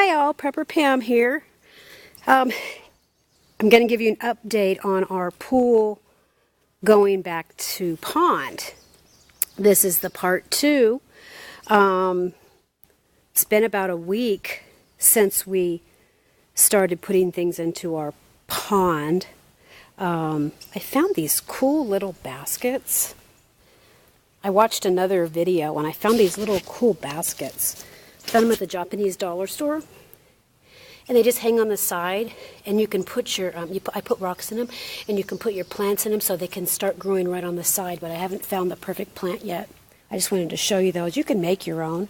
Hi all, Prepper Pam here. I'm going to give you an update on our pool going back to pond. This is the part 2. It's been about a week since we started putting things into our pond. I found these cool little baskets. I watched another video and I found these little cool baskets. Found them at the Japanese dollar store. And they just hang on the side, and you can put your, I put rocks in them, and you can put your plants in them so they can start growing right on the side, but I haven't found the perfect plant yet. I just wanted to show you those. You can make your own.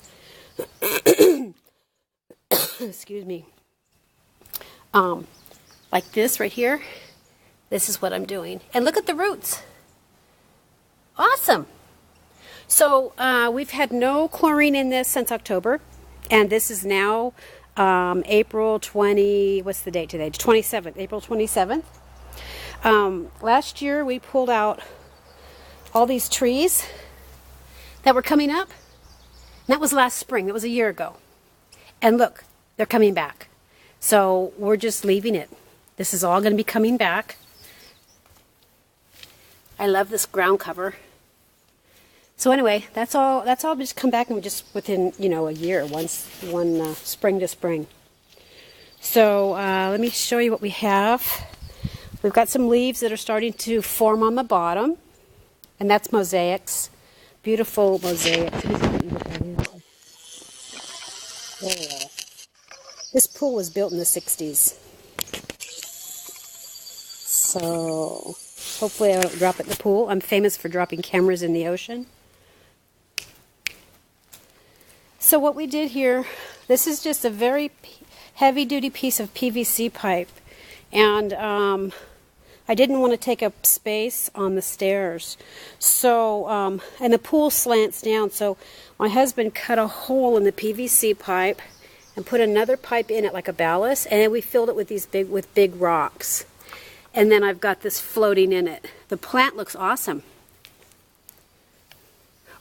Excuse me. Like this right here. This is what I'm doing. And look at the roots. Awesome. So we've had no chlorine in this since October, and this is now April 20, what's the date today? 27th, April 27th. Last year we pulled out all these trees that were coming up. And that was last spring. That was a year ago. And look, they're coming back. So we're just leaving it. This is all going to be coming back. I love this ground cover. So anyway, that's all just come back and just within, a year, one spring to spring. So let me show you what we have. We've got some leaves that are starting to form on the bottom, and that's mosaics. Beautiful mosaics. This pool was built in the 60s. So hopefully I don't drop it in the pool. I'm famous for dropping cameras in the ocean. So what we did here, this is just a very heavy-duty piece of PVC pipe, and I didn't want to take up space on the stairs. So, and the pool slants down, so my husband cut a hole in the PVC pipe and put another pipe in it like a ballast, and then we filled it with these big rocks. And then I've got this floating in it. The plant looks awesome.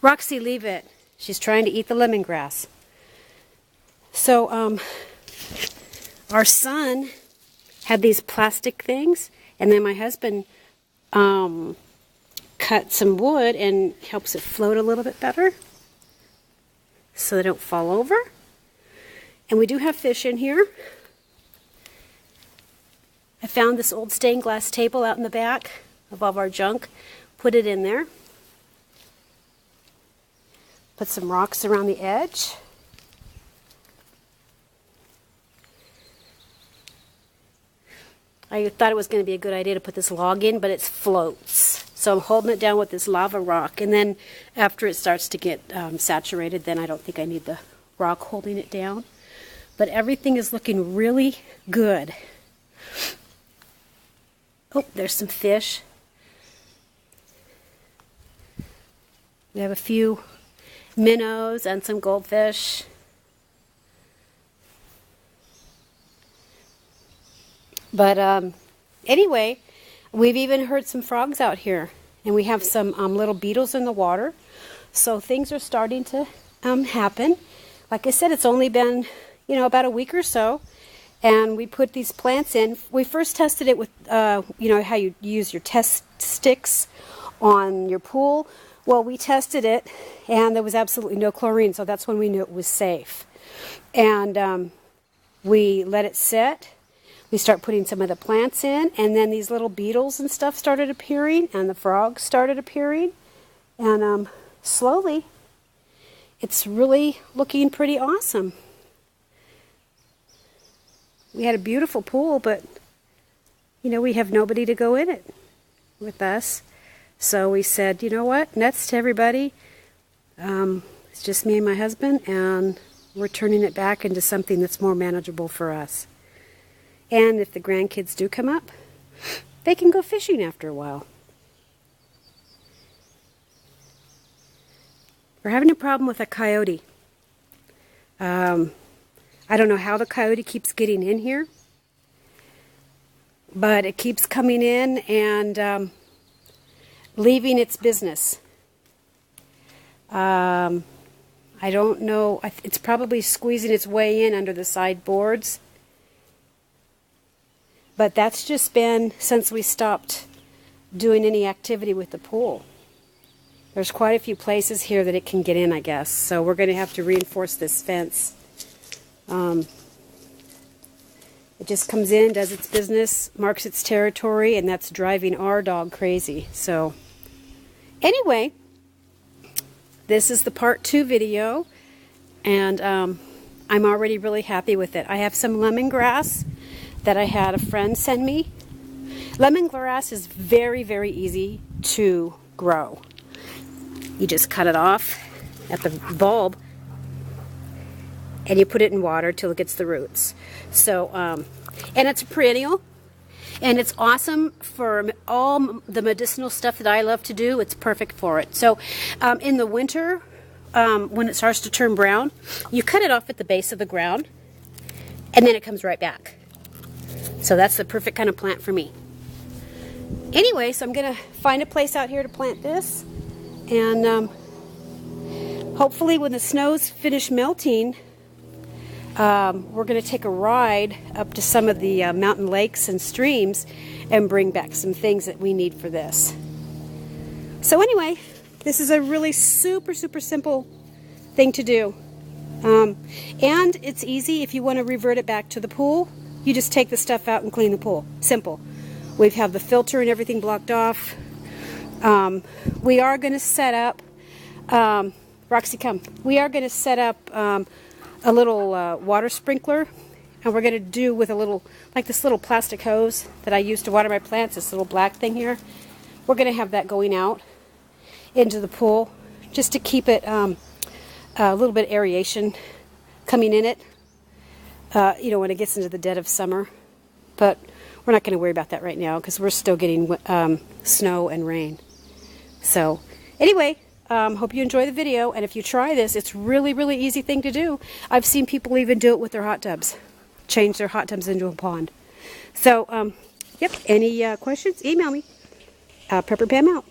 Roxy, leave it. She's trying to eat the lemongrass. So, our son had these plastic things, and then my husband cut some wood and helps it float a little bit better so they don't fall over. And we do have fish in here. I found this old stained glass table out in the back of all of our junk, put it in there. Put some rocks around the edge. I thought it was going to be a good idea to put this log in, but it floats. So I'm holding it down with this lava rock, and then after it starts to get saturated, then I don't think I need the rock holding it down. But everything is looking really good. Oh, there's some fish. We have a few minnows and some goldfish. But anyway, we've even heard some frogs out here, and we have some little beetles in the water. So things are starting to happen. Like I said, it's only been about a week or so, and we put these plants in. We first tested it with how you use your test sticks on your pool. Well, we tested it, and there was absolutely no chlorine, so that's when we knew it was safe. And we let it sit. We start putting some of the plants in, and then these little beetles and stuff started appearing, and the frogs started appearing. And slowly, it's really looking pretty awesome. We had a beautiful pool, but, we have nobody to go in it with us. So we said, you know what, nuts to everybody. It's just me and my husband, and we're turning it back into something that's more manageable for us. And if the grandkids do come up, they can go fishing after a while. We're having a problem with a coyote. I don't know how the coyote keeps getting in here, but it keeps coming in and leaving its business. I I don't know. It's probably squeezing its way in under the side boards. But that's just been since we stopped doing any activity with the pool. There's quite a few places here that it can get in, I guess. So we're going to have to reinforce this fence. It just comes in, does its business, marks its territory, and that's driving our dog crazy. So anyway, this is the part 2 video, and I'm already really happy with it. I have some lemongrass that I had a friend send me. Lemongrass is very, very easy to grow. You just cut it off at the bulb, and you put it in water till it gets the roots. So, and it's a perennial, and it's awesome for all the medicinal stuff that I love to do. It's perfect for it. So, in the winter, when it starts to turn brown, you cut it off at the base of the ground, and then it comes right back. So that's the perfect kind of plant for me. Anyway, so I'm going to find a place out here to plant this, and hopefully when the snows finish melting, we're going to take a ride up to some of the mountain lakes and streams and bring back some things that we need for this. So anyway, this is a really super, super simple thing to do. And it's easy. If you want to revert it back to the pool, you just take the stuff out and clean the pool. Simple. We have the filter and everything blocked off. We are going to set up, Roxy, come. We are going to set up a little water sprinkler, and we're going to do with a little, like this little plastic hose that I use to water my plants, this little black thing here. We're going to have that going out into the pool just to keep it a little bit of aeration coming in it, you know, when it gets into the dead of summer. But we're not going to worry about that right now because we're still getting snow and rain. So anyway, hope you enjoy the video, and if you try this, it's really, really easy thing to do. I've seen people even do it with their hot tubs, change their hot tubs into a pond. So, yep, any questions, email me. Pepper Pam out.